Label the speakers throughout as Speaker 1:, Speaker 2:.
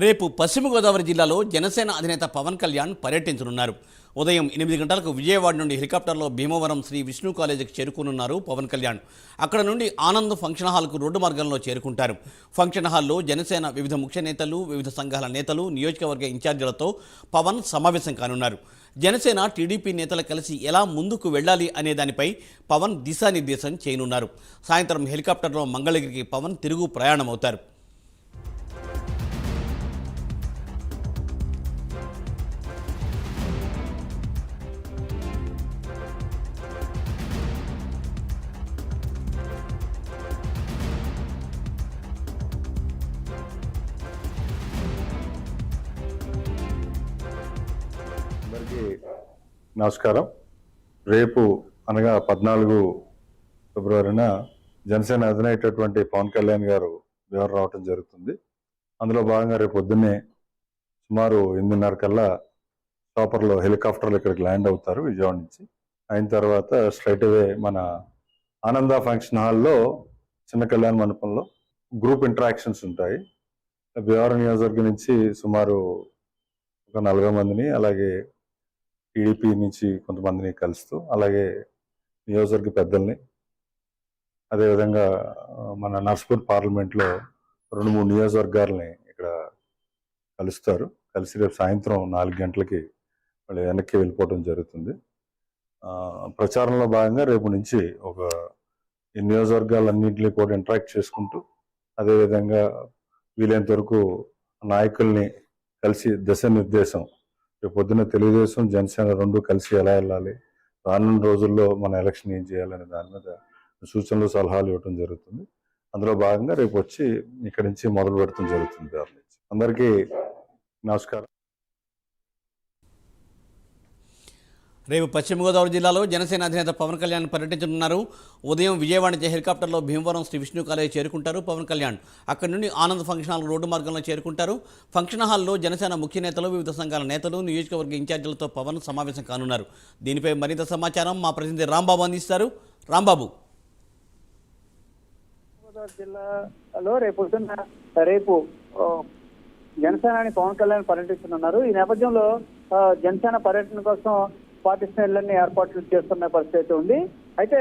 Speaker 1: రేపు పశ్చిమ గోదావరి జిల్లాలో జనసేన అధినేత పవన్ కళ్యాణ్ పర్యటించనున్నారు. ఉదయం 8 గంటలకు విజయవాడ నుండి హెలికాప్టర్లో భీమవరం శ్రీ విష్ణు కాలేజీకి చేరుకోనున్నారు పవన్ కళ్యాణ్. అక్కడ నుండి ఆనంద్ ఫంక్షన్ హాల్కు రోడ్డు మార్గంలో చేరుకుంటారు. ఫంక్షన్ హాల్లో జనసేన వివిధ ముఖ్య నేతలు, వివిధ సంఘాల నేతలు, నియోజకవర్గ ఇన్ఛార్జీలతో పవన్ సమావేశం కానున్నారు. జనసేన, టీడీపీ నేతలు కలిసి ఎలా ముందుకు వెళ్లాలి అనే దానిపై పవన్ దిశానిర్దేశం చేయనున్నారు. సాయంత్రం హెలికాప్టర్లో మంగళగిరికి పవన్ తిరుగు ప్రయాణమవుతారు.
Speaker 2: అందరికీ నమస్కారం. రేపు అనగా 14 ఫిబ్రవరిన జనసేన అధినేటటువంటి పవన్ కళ్యాణ్ గారు వివరణ రావటం జరుగుతుంది. అందులో భాగంగా రేపు పొద్దున్నే సుమారు 8:30 కల్లా చాపర్లో హెలికాప్టర్లు ఇక్కడికి ల్యాండ్ అవుతారు విజయవాడ నుంచి. అయిన తర్వాత స్ట్రైట్ అవే మన ఆనంద ఫంక్షన్ హాల్లో చిన్న కళ్యాణ మండపంలో గ్రూప్ ఇంటరాక్షన్స్ ఉంటాయి. భీమవరం నియోజకవర్గం నుంచి సుమారు ఒక 40 మందిని, అలాగే టీడీపీ నుంచి కొంతమందిని కలుస్తూ, అలాగే నియోజకవర్గ పెద్దల్ని, అదేవిధంగా మన నర్సాపూర్ పార్లమెంట్లో 2-3 నియోజకవర్గాలని ఇక్కడ కలుస్తారు. కలిసి రేపు సాయంత్రం 4 గంటలకి వాళ్ళు వెనక్కి వెళ్ళిపోవడం జరుగుతుంది. ప్రచారంలో భాగంగా రేపు నుంచి ఈ నియోజకవర్గాలన్నింటినీ కూడా ఇంటరాక్ట్ చేసుకుంటూ, అదేవిధంగా వీలైనంత వరకు నాయకుల్ని కలిసి దిశానిర్దేశం, రేపు పొద్దున్న తెలుగుదేశం, జనసేన 2 కలిసి ఎలా వెళ్ళాలి, రానున్న రోజుల్లో మన ఎలక్షన్ ఏం చేయాలనే దాని మీద సూచనలు, సలహాలు ఇవ్వడం జరుగుతుంది. అందులో భాగంగా రేపు వచ్చి ఇక్కడి నుంచి మొదలు పెడటం జరుగుతుంది. అందరికీ నమస్కారం.
Speaker 1: రేపు పశ్చిమ గోదావరి జిల్లాలో జనసేన అధినేత పవన్ కళ్యాణ్ పర్యటించనున్నారు. ఉదయం విజయవాడ నుంచి హెలికాప్టర్లో భీమవరం శ్రీ విష్ణు కాలేజీ చేరుకుంటారు పవన్ కళ్యాణ్. అక్కడి నుండి ఆనంద్ ఫంక్షన్ హాల్ రోడ్డు మార్గంలో చేరుకుంటారు. ఫంక్షన్ హాల్లో జనసేన ముఖ్య నేతలు, వివిధ సంఘాల నేతలు, నియోజకవర్గ ఇన్ఛార్జీలతో పవన్ సమావేశం కానున్నారు. దీనిపై మరింత సమాచారం మా ప్రతినిధి రాంబాబు అందిస్తారు. రాంబాబు.
Speaker 3: జిల్లాలో రేపు జనసేనాని పవన్ కళ్యాణ్ పర్యటించనున్నారు. ఈ నేపథ్యంలో జనసేన పర్యటన కోసం పార్టీ శ్రేణులన్నీ ఏర్పాట్లు చేస్తున్న పరిస్థితి ఉంది. అయితే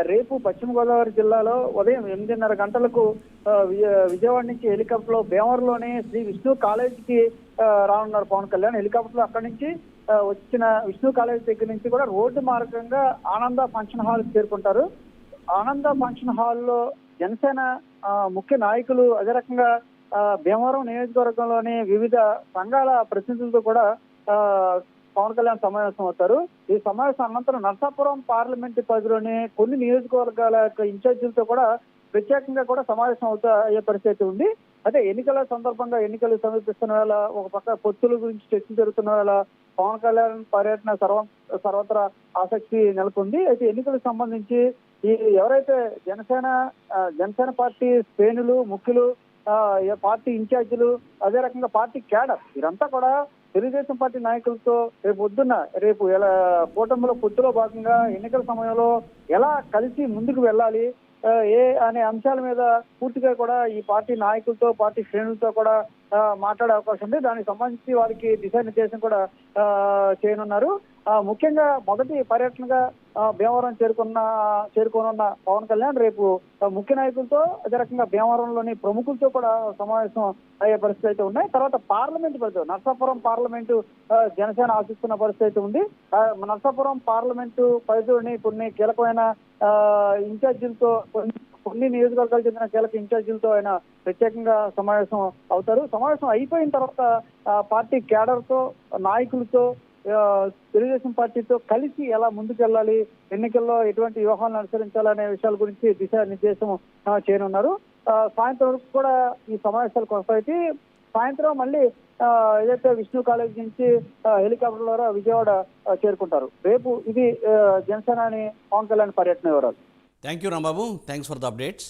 Speaker 3: రేపు పశ్చిమ గోదావరి జిల్లాలో ఉదయం 8:30 గంటలకు విజయవాడ నుంచి హెలికాప్టర్లో భీమవరంలోని శ్రీ విష్ణు కాలేజీకి రానున్నారు పవన్ కళ్యాణ్. హెలికాప్టర్లో అక్కడి నుంచి వచ్చిన విష్ణు కాలేజీ దగ్గర నుంచి కూడా రోడ్డు మార్గంగా ఆనంద ఫంక్షన్ హాల్ చేరుకుంటారు. ఆనంద ఫంక్షన్ హాల్లో జనసేన ముఖ్య నాయకులు, అదే రకంగా భీమవరం నియోజకవర్గంలోని వివిధ సంఘాల ప్రతినిధులతో కూడా పవన్ కళ్యాణ్ సమావేశం అవుతారు. ఈ సమావేశం అనంతరం నర్సాపురం పార్లమెంటు పరిధిలోని కొన్ని నియోజకవర్గాల యొక్క ఇన్ఛార్జీలతో కూడా ప్రత్యేకంగా కూడా సమావేశం అయ్యే పరిస్థితి ఉంది. అయితే ఎన్నికల సందర్భంగా ఎన్నికలు సమీపిస్తున్న వేళ, ఒక పక్క పొత్తుల గురించి చర్చ జరుగుతున్న వేళ పవన్ కళ్యాణ్ పర్యటన సర్వత్రా ఆసక్తి నెలకొంది. అయితే ఎన్నికలకు సంబంధించి ఎవరైతే జనసేన పార్టీ శ్రేణులు, ముఖ్యులు, పార్టీ ఇన్ఛార్జీలు, అదే రకంగా పార్టీ క్యాడర్, వీరంతా కూడా తెలుగుదేశం పార్టీ నాయకులతో రేపు కూటమిలో పొత్తులో భాగంగా ఎన్నికల సమయంలో ఎలా కలిసి ముందుకు వెళ్ళాలి అనే అంశాల మీద పూర్తిగా కూడా ఈ పార్టీ నాయకులతో, పార్టీ శ్రేణులతో కూడా మాట్లాడే అవకాశం ఉంది. దానికి సంబంధించి వారికి దిశానిర్దేశం కూడా చేయనున్నారు. ముఖ్యంగా మొదటి పర్యటనగా భీమవరం చేరుకోనున్న పవన్ కళ్యాణ్ రేపు ముఖ్య నాయకులతో, అదే రకంగా భీమవరంలోని ప్రముఖులతో కూడా సమావేశం అయ్యే పరిస్థితి అయితే ఉన్నాయి. తర్వాత పార్లమెంటు పరిధి, నర్సాపురం పార్లమెంటు జనసేన ఆశిస్తున్న పరిస్థితి ఉంది. నర్సాపురం పార్లమెంటు పరిధిలోని కొన్ని కీలకమైన ఇన్ఛార్జీలతో, కొన్ని నియోజకవర్గాలకు చెందిన కీలక ఇన్ఛార్జీలతో ఆయన ప్రత్యేకంగా సమావేశం అవుతారు. సమావేశం అయిపోయిన తర్వాత పార్టీ క్యాడర్తో, నాయకులతో, తెలుగుదేశం పార్టీతో కలిసి ఎలా ముందుకెళ్లాలి, ఎన్నికల్లో ఎటువంటి వ్యూహాలను అనుసరించాలనే విషయాల గురించి దిశానిర్దేశం చేయనున్నారు. సాయంత్రం వరకు కూడా ఈ సమావేశాలు కొనసాగుతాయి. సాయంత్రం మళ్ళీ ఏదైతే విష్ణు కాలేజ్ నుంచి హెలికాప్టర్ ద్వారా విజయవాడ చేరుకుంటారు. రేపు ఇది జనసేనాని పవన్ కళ్యాణ్ పర్యటన వివరాలు.
Speaker 1: Thank you Rambabu. Thanks for the updates.